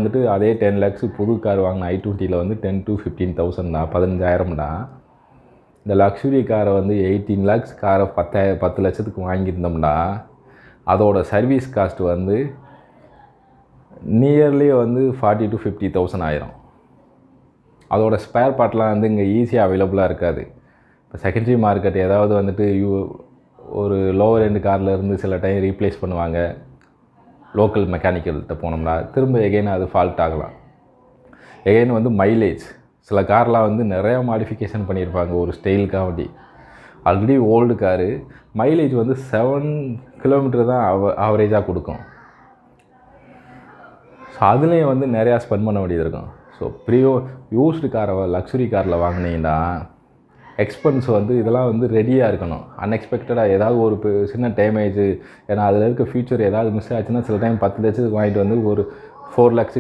வந்துட்டு அதே 10 lakhs புது கார் வாங்கின i20யில் வந்து 10 to 15,000 தான், 15,000 தான். இந்த லக்ஸுரி காரை வந்து 18 lakhs காரை 10 லட்சத்துக்கு வாங்கியிருந்தோம்னா அதோட சர்வீஸ் காஸ்ட் வந்து நியர்லி வந்து 40 to 50,000 ஆயிரும். அதோட ஸ்பேர் பார்ட்லாம் வந்து இங்கே ஈஸியாக அவைலபிளாக இருக்காது. இப்போ செகண்டரி மார்க்கெட் ஏதாவது வந்துட்டு ஒரு லோவர் எண்டு கார்லேருந்து சில டைம் ரீப்ளேஸ் பண்ணுவாங்க. லோக்கல் மெக்கானிக்கல்கிட்ட போனோம்னா திரும்ப எகெயின் அது ஃபால்ட் ஆகலாம். எகெயின் வந்து மைலேஜ், சில கார்லாம் வந்து நிறையா மாடிஃபிகேஷன் பண்ணியிருப்பாங்க ஒரு ஸ்டைலுக்காக வேண்டி. ஆல்ரெடி ஓல்டு காரு, மைலேஜ் வந்து 7 கிலோமீட்டர் தான் ஆவரேஜாக கொடுக்கும். ஸோ அதுலேயும் வந்து நிறையா ஸ்பெண்ட் பண்ண வேண்டியது இருக்கும். ஸோ யூஸ்டு காரை லக்ஸுரி காரில் வாங்கினீங்கன்னா எக்ஸ்பென்ஸ் வந்து இதெல்லாம் வந்து ரெடியாக இருக்கணும். அன்எக்ஸ்பெக்டடாக ஏதாவது ஒரு சின்ன டேமேஜ், ஏன்னா அதில் இருக்க ஃபியூச்சர் ஏதாவது மிஸ் ஆச்சுன்னா சில டைம் 10 லட்சத்துக்கு வாங்கிட்டு வந்து ஒரு 4 lakhs